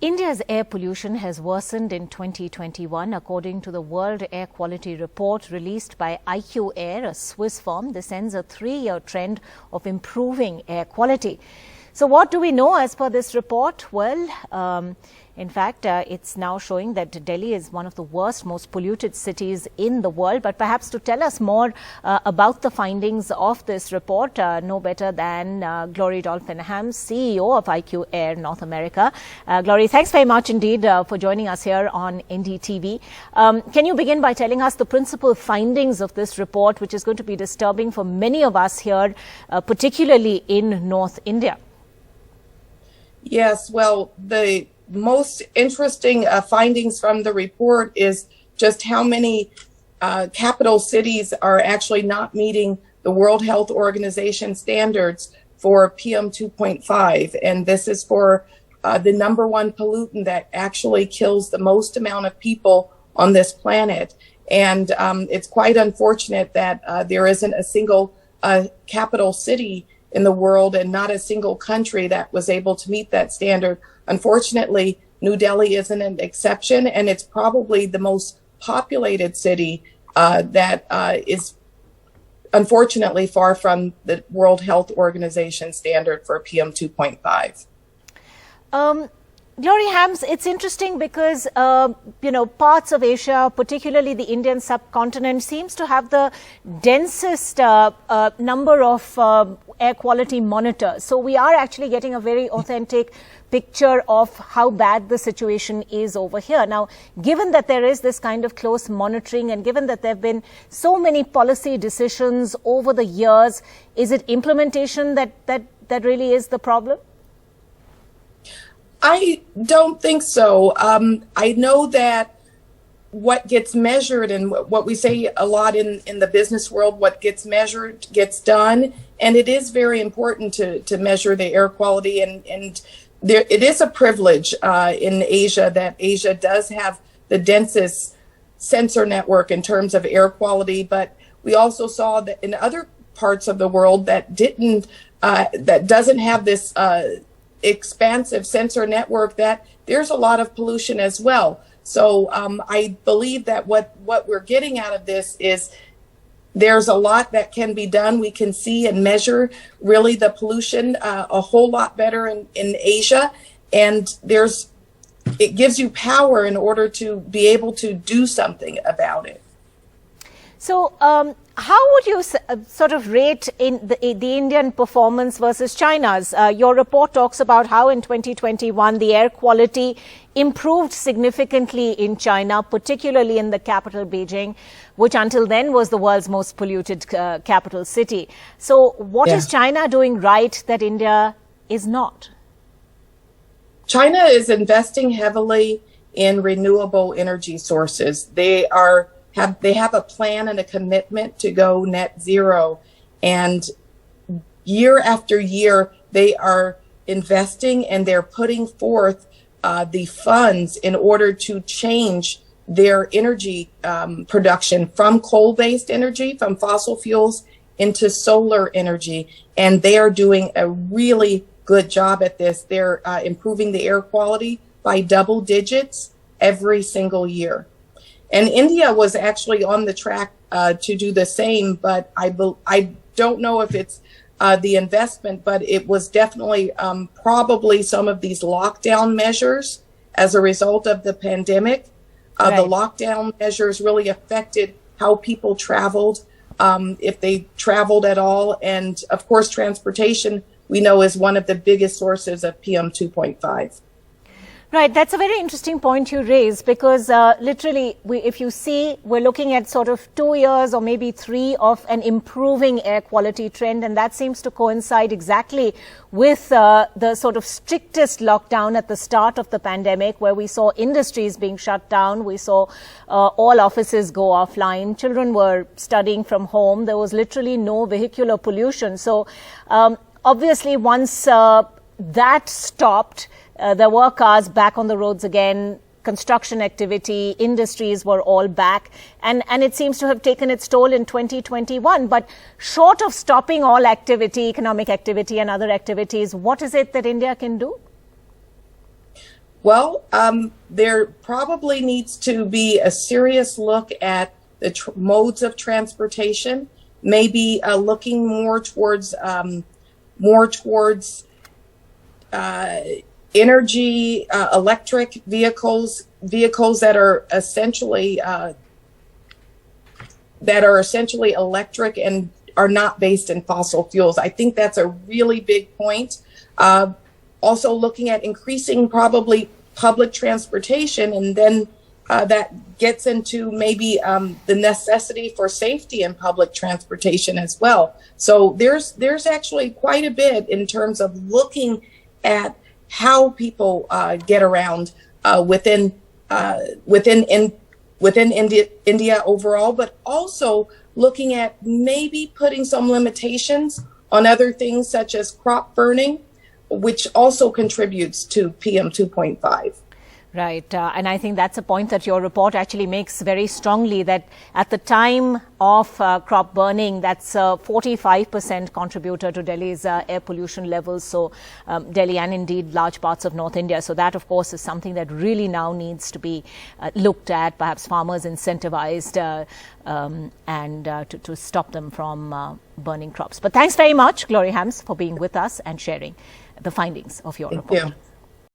India's air pollution has worsened in 2021, according to the World Air Quality Report released by IQAir, a Swiss firm. This ends a 3-year trend of improving air quality. So what do we know as per this report? Well, in fact, it's now showing that Delhi is one of the worst, most polluted cities in the world. But perhaps to tell us more about the findings of this report, no better than Glory Dolphin-Hams, CEO of IQAir North America. Glory, thanks very much indeed for joining us here on NDTV. Can you begin by telling us the principal findings of this report, which is going to be disturbing for many of us here, particularly in North India? Yes, well, the most interesting findings from the report is just how many capital cities are actually not meeting the World Health Organization standards for PM 2.5. And this is for the #1 pollutant that actually kills the most amount of people on this planet. And it's quite unfortunate that there isn't a single capital city in the world and not a single country that was able to meet that standard. Unfortunately, New Delhi isn't an exception, and it's probably the most populated city that is unfortunately far from the World Health Organization standard for PM 2.5. Glory Hams, it's interesting because, parts of Asia, particularly the Indian subcontinent, seems to have the densest number of air quality monitors. So we are actually getting a very authentic picture of how bad the situation is over here. Now, given that there is this kind of close monitoring and given that there have been so many policy decisions over the years, is it implementation that really is the problem? I don't think so. I know that what gets measured and what we say a lot in the business world, what gets measured gets done. And it is very important to measure the air quality. And there, it is a privilege in Asia that Asia does have the densest sensor network in terms of air quality. But we also saw that in other parts of the world that doesn't have this expansive sensor network, that there's a lot of pollution as well. So I believe that what we're getting out of this is there's a lot that can be done. We can see and measure really the pollution a whole lot better in Asia. And it gives you power in order to be able to do something about it. So how would you sort of rate in the Indian performance versus China's? Your report talks about how in 2021 the air quality improved significantly in China, particularly in the capital Beijing, which until then was the world's most polluted capital city. So what is China doing right that India is not? China is investing heavily in renewable energy sources. They have a plan and a commitment to go net zero. And year after year, they are investing and they're putting forth the funds in order to change their energy production from coal-based energy, from fossil fuels, into solar energy. And they are doing a really good job at this. They're improving the air quality by double digits every single year. And India was actually on the track to do the same, but I don't know if it's the investment, but it was definitely probably some of these lockdown measures as a result of the pandemic. Right. The lockdown measures really affected how people traveled, if they traveled at all. And of course, transportation, we know, is one of the biggest sources of PM 2.5. Right, that's a very interesting point you raise because literally, if you see, we're looking at sort of 2 years or maybe 3 of an improving air quality trend, and that seems to coincide exactly with the sort of strictest lockdown at the start of the pandemic, where we saw industries being shut down, we saw all offices go offline, children were studying from home, there was literally no vehicular pollution. So obviously, once that stopped, there were cars back on the roads again, construction activity, industries were all back, and it seems to have taken its toll in 2021. But short of stopping all activity, economic activity and other activities, what is it that India can do? Well, there probably needs to be a serious look at the modes of transportation, maybe looking more towards energy, electric vehicles that are essentially electric and are not based in fossil fuels. I think that's a really big point. Also looking at increasing probably public transportation, and then that gets into maybe the necessity for safety in public transportation as well. So there's actually quite a bit in terms of looking at how people get around within India overall, but also looking at maybe putting some limitations on other things such as crop burning, which also contributes to PM 2.5. Right. And I think that's a point that your report actually makes very strongly, that at the time of crop burning, that's a 45% contributor to Delhi's air pollution levels. So Delhi and indeed large parts of North India. So that, of course, is something that really now needs to be looked at, perhaps farmers incentivized and to stop them from burning crops. But thanks very much, Glory Hams, for being with us and sharing the findings of your report. Thank you.